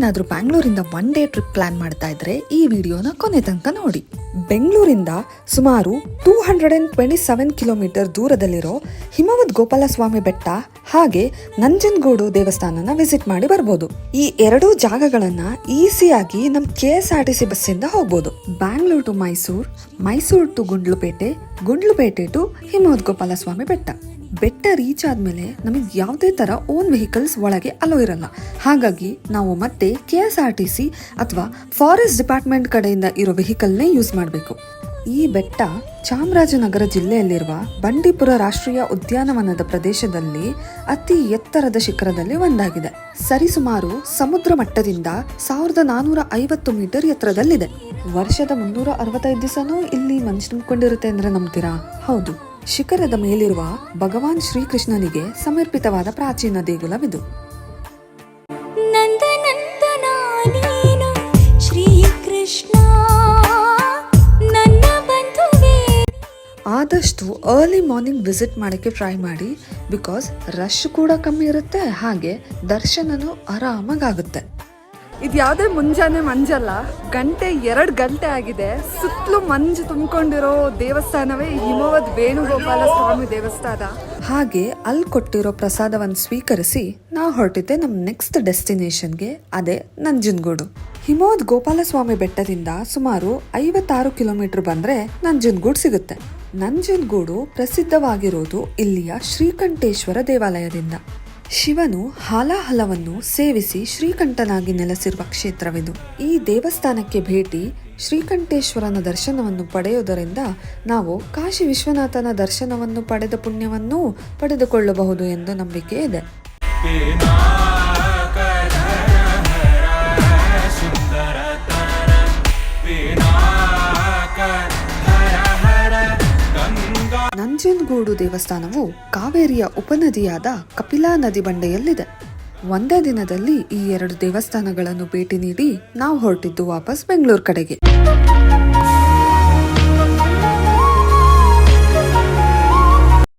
ನೀವೇನಾದ್ರೂ ಬ್ಯಾಂಗ್ಳೂರಿಂದ one day trip plan ಮಾಡ್ತಾ ಇದ್ರೆ ಈ ವಿಡಿಯೋನ ಕೊನೆ ತನಕ ನೋಡಿ. ಬೆಂಗಳೂರಿಂದ ಸುಮಾರು 227 ಕಿಲೋಮೀಟರ್ ದೂರದಲ್ಲಿರೋ ಹಿಮವದ್ ಗೋಪಾಲಸ್ವಾಮಿ ಬೆಟ್ಟ ಹಾಗೆ ನಂಜನಗೂಡು ದೇವಸ್ಥಾನನ ವಿಸಿಟ್ ಮಾಡಿ ಬರ್ಬೋದು. ಈ ಎರಡೂ ಜಾಗಗಳನ್ನ ಈಸಿಯಾಗಿ ನಮ್ KSRTC ಬಸ್ಸಿಂದ ಹೋಗ್ಬೋದು. Bangalore to Mysore, Mysuru to Gundlupete, Gundlupete to Himavad Gopalaswamy Betta reach ಆದ್ಮೇಲೆ ನಮಗೆ ಯಾವುದೇ ತರ ಓನ್ ವೆಹಿಕಲ್ಸ್ ಒಳಗೆ ಅಲೋ ಇರಲ್ಲ. ಹಾಗಾಗಿ ನಾವು ಮತ್ತೆ KSRTC ಅಥವಾ ಫಾರೆಸ್ಟ್ ಡಿಪಾರ್ಟ್ಮೆಂಟ್ ಕಡೆಯಿಂದ ಇರೋ ವೆಹಿಕಲ್ನೇ ಯೂಸ್ ಮಾಡಬೇಕು. ಈ ಬೆಟ್ಟ ಚಾಮರಾಜನಗರ ಜಿಲ್ಲೆಯಲ್ಲಿರುವ ಬಂಡೀಪುರ ರಾಷ್ಟ್ರೀಯ ಉದ್ಯಾನವನದ ಪ್ರದೇಶದಲ್ಲಿ ಅತಿ ಎತ್ತರದ ಶಿಖರದಲ್ಲಿ ಒಂದಾಗಿದೆ. ಸರಿಸುಮಾರು ಸಮುದ್ರ ಮಟ್ಟದಿಂದ 1450 ಮೀಟರ್ ಎತ್ತರದಲ್ಲಿದೆ. ವರ್ಷದ 365 ದಿವಸನೂ ಇಲ್ಲಿ ಮಂಜು ತುಂಬಿಕೊಂಡಿರುತ್ತೆ ಅಂದ್ರೆ ನಂಬ್ತೀರಾ? ಹೌದು, ಶಿಖರದ ಮೇಲಿರುವ ಭಗವಾನ್ ಶ್ರೀಕೃಷ್ಣನಿಗೆ ಸಮರ್ಪಿತವಾದ ಪ್ರಾಚೀನ ದೇಗುಲವಿದು. ಆದಷ್ಟು ಅರ್ಲಿ ಮಾರ್ನಿಂಗ್ ವಿಸಿಟ್ ಮಾಡೋಕ್ಕೆ ಟ್ರೈ ಮಾಡಿ. ಬಿಕಾಸ್ ರಶ್ ಕೂಡ ಕಮ್ಮಿ ಇರುತ್ತೆ, ಹಾಗೆ ದರ್ಶನನೂ ಆರಾಮಾಗುತ್ತೆ. ಇದು ಯಾವುದೇ ಮುಂಜಾನೆ ಮಂಜಲ್ಲ, 2 ಗಂಟೆ ಆಗಿದೆ. ಸುತ್ತಲೂ ಮಂಜು ತುಂಬಿಕೊಂಡಿರೋ ದೇವಸ್ಥಾನವೇ ಹಿಮವದ್ ವೇಣುಗೋಪಾಲ ಸ್ವಾಮಿ ದೇವಸ್ಥಾನ. ಹಾಗೆ ಅಲ್ಲಿ ಕೊಟ್ಟಿರೋ ಪ್ರಸಾದವನ್ನು ಸ್ವೀಕರಿಸಿ ನಾವು ಹೊರಟಿದ್ದೆ ನಮ್ಮ ನೆಕ್ಸ್ಟ್ ಡೆಸ್ಟಿನೇಷನ್ಗೆ, ಅದೇ ನಂಜನಗೂಡು. ಹಿಮವದ್ ಗೋಪಾಲಸ್ವಾಮಿ ಬೆಟ್ಟದಿಂದ ಸುಮಾರು 56 ಕಿಲೋಮೀಟರ್ ಬಂದ್ರೆ ನಂಜನಗೂಡು ಸಿಗುತ್ತೆ. ನಂಜನಗೂಡು ಪ್ರಸಿದ್ಧವಾಗಿರೋದು ಇಲ್ಲಿಯ ಶ್ರೀಕಂಠೇಶ್ವರ ದೇವಾಲಯದಿಂದ. ಶಿವನು ಹಾಲಾಹಲವನ್ನು ಸೇವಿಸಿ ಶ್ರೀಕಂಠನಾಗಿ ನೆಲೆಸಿರುವ ಕ್ಷೇತ್ರವಿದು. ಈ ದೇವಸ್ಥಾನಕ್ಕೆ ಭೇಟಿ ಶ್ರೀಕಂಠೇಶ್ವರನ ದರ್ಶನವನ್ನು ಪಡೆಯುವುದರಿಂದ ನಾವು ಕಾಶಿ ವಿಶ್ವನಾಥನ ದರ್ಶನವನ್ನು ಪಡೆದ ಪುಣ್ಯವನ್ನು ಪಡೆದುಕೊಳ್ಳಬಹುದು ಎಂದು ನಂಬಿಕೆ ಇದೆ. ನಂಜನಗೂಡು ದೇವಸ್ಥಾನವು ಕಾವೇರಿಯ ಉಪನದಿಯಾದ ಕಪಿಲಾ ನದಿ ಬಂಡೆಯಲ್ಲಿದೆ. ಒಂದೇ ದಿನದಲ್ಲಿ ಈ 2 ದೇವಸ್ಥಾನಗಳನ್ನು ಭೇಟಿ ನೀಡಿ ನಾವು ಹೊರಟಿದ್ದು ವಾಪಸ್ ಬೆಂಗಳೂರು ಕಡೆಗೆ.